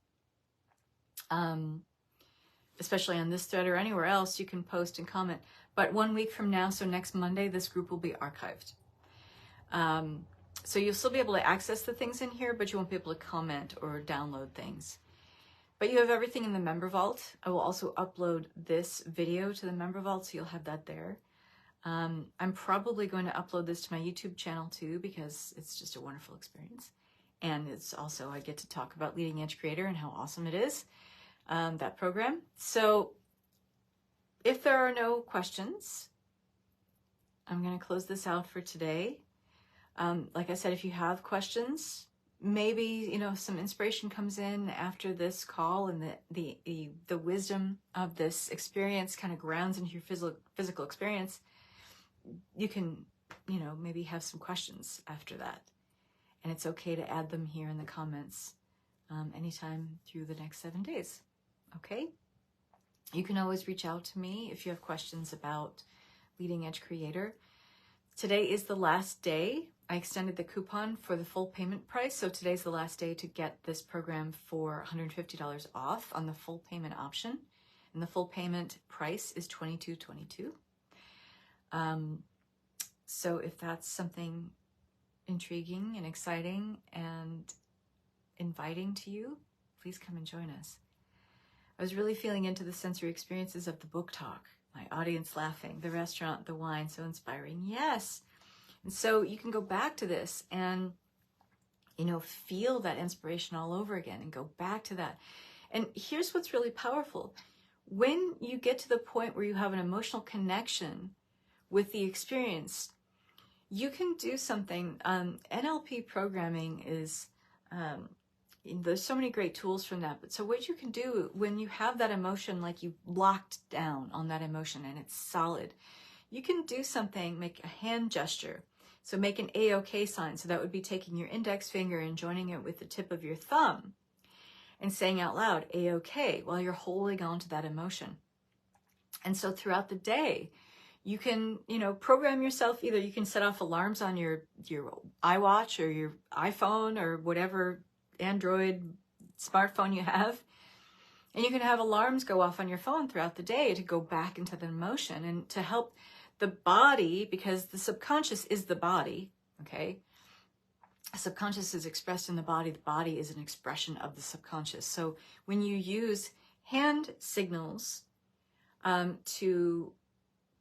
Especially on this thread or anywhere else, you can post and comment. But 1 week from now, so next Monday, this group will be archived. So you'll still be able to access the things in here, but you won't be able to comment or download things. But you have everything in the member vault. I will also upload this video to the member vault, so you'll have that there. I'm probably going to upload this to my YouTube channel too, because it's just a wonderful experience. And it's also, I get to talk about Leading Edge Creator and how awesome it is, that program. So if there are no questions, I'm going to close this out for today. Like I said, if you have questions, maybe, some inspiration comes in after this call, and the wisdom of this experience kind of grounds into your physical experience. You can, maybe have some questions after that. And it's okay to add them here in the comments anytime through the next 7 days. Okay? You can always reach out to me if you have questions about Leading Edge Creator. Today is the last day. I extended the coupon for the full payment price, so today's the last day to get this program for $150 off on the full payment option. And the full payment price is $22.22. So if that's something intriguing and exciting and inviting to you, please come and join us. I was really feeling into the sensory experiences of the book talk, my audience laughing, the restaurant, the wine, so inspiring. Yes. And so you can go back to this and, feel that inspiration all over again and go back to that. And here's what's really powerful. When you get to the point where you have an emotional connection with the experience, you can do something. NLP programming is, there's so many great tools from that. But so what you can do when you have that emotion, like you locked down on that emotion and it's solid, you can do something, make a hand gesture. So make an A-OK sign. So that would be taking your index finger and joining it with the tip of your thumb and saying out loud, A-OK, while you're holding on to that emotion. And so throughout the day, you can, program yourself. Either you can set off alarms on your iWatch or your iPhone or whatever Android smartphone you have. And you can have alarms go off on your phone throughout the day to go back into the emotion and to help the body, because the subconscious is the body, okay? The subconscious is expressed in the body is an expression of the subconscious. So when you use hand signals to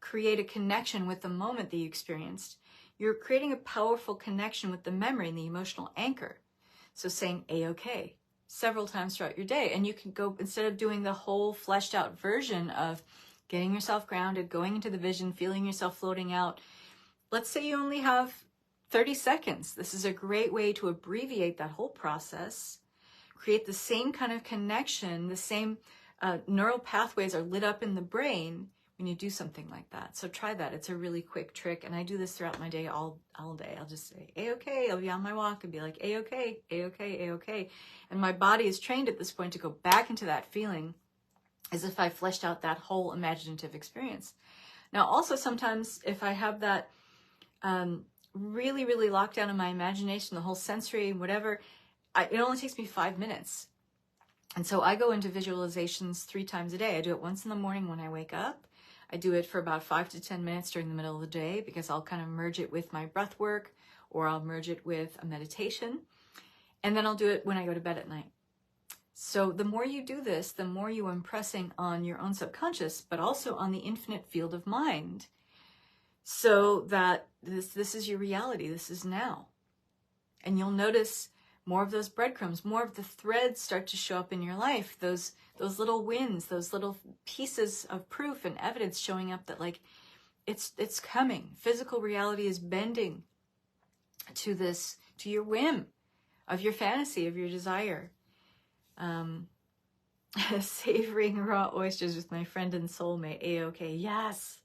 create a connection with the moment that you experienced, you're creating a powerful connection with the memory and the emotional anchor. So saying A-OK several times throughout your day. And you can go, instead of doing the whole fleshed out version of getting yourself grounded, going into the vision, feeling yourself floating out. Let's say you only have 30 seconds. This is a great way to abbreviate that whole process, create the same kind of connection, the same neural pathways are lit up in the brain when you do something like that. So try that. It's a really quick trick. And I do this throughout my day all day. I'll just say, A-OK. I'll be on my walk and be like, A-OK, A-OK, A-OK. And my body is trained at this point to go back into that feeling as if I fleshed out that whole imaginative experience. Now, also sometimes if I have that really, really locked down in my imagination, the whole sensory, whatever, it only takes me 5 minutes. And so I go into visualizations 3 times a day. I do it once in the morning when I wake up. I do it for about 5 to 10 minutes during the middle of the day because I'll kind of merge it with my breath work or I'll merge it with a meditation. And then I'll do it when I go to bed at night. So the more you do this, the more you are impressing on your own subconscious, but also on the infinite field of mind, so that this is your reality. This is now. And you'll notice more of those breadcrumbs, more of the threads start to show up in your life, those little wins, those little pieces of proof and evidence showing up that like it's coming. Physical reality is bending to your whim, of your fantasy, of your desire. Savoring raw oysters with my friend and soulmate, A-OK. Yes.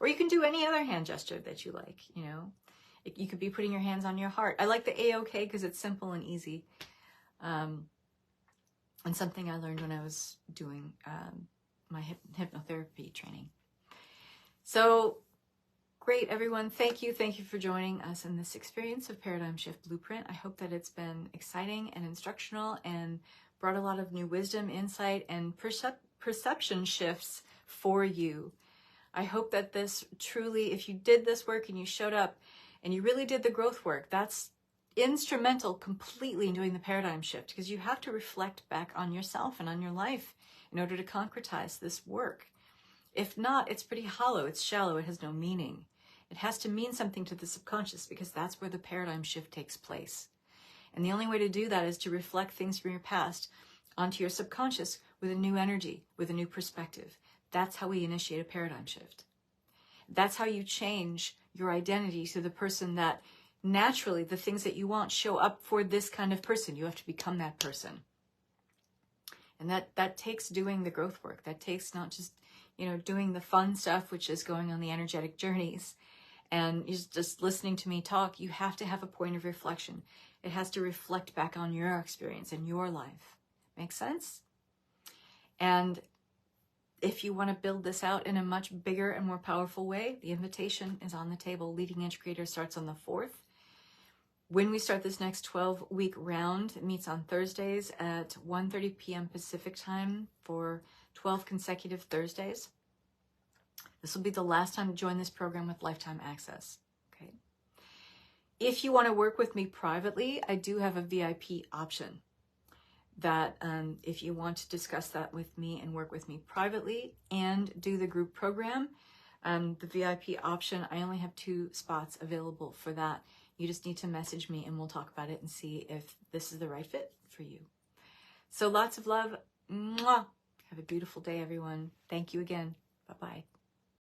Or you can do any other hand gesture that you like, You could be putting your hands on your heart. I like the A-OK because it's simple and easy. And something I learned when I was doing my hypnotherapy training. So great, everyone. Thank you for joining us in this experience of Paradigm Shift Blueprint. I hope that it's been exciting and instructional and brought a lot of new wisdom, insight, and perception shifts for you. I hope that this truly, if you did this work and you showed up and you really did the growth work, that's instrumental completely in doing the paradigm shift, because you have to reflect back on yourself and on your life in order to concretize this work. If not, it's pretty hollow, it's shallow, it has no meaning. It has to mean something to the subconscious because that's where the paradigm shift takes place. And the only way to do that is to reflect things from your past onto your subconscious with a new energy, with a new perspective. That's how we initiate a paradigm shift. That's how you change your identity to the person that naturally the things that you want show up for this kind of person. You have to become that person. And that takes doing the growth work. That takes not just, doing the fun stuff, which is going on the energetic journeys and just listening to me talk. You have to have a point of reflection. It has to reflect back on your experience and your life. Make sense? And if you want to build this out in a much bigger and more powerful way, the invitation is on the table. Leading Edge Creator starts on the 4th. When we start this next 12-week round, it meets on Thursdays at 1:30 p.m. Pacific time for 12 consecutive Thursdays. This will be the last time to join this program with lifetime access. Okay. If you want to work with me privately, I do have a VIP option. that if you want to discuss that with me and work with me privately and do the group program, the VIP option, I only have 2 spots available for that. You just need to message me and we'll talk about it and see if this is the right fit for you. So lots of love. Mwah. Have a beautiful day, everyone. Thank you again. Bye-bye.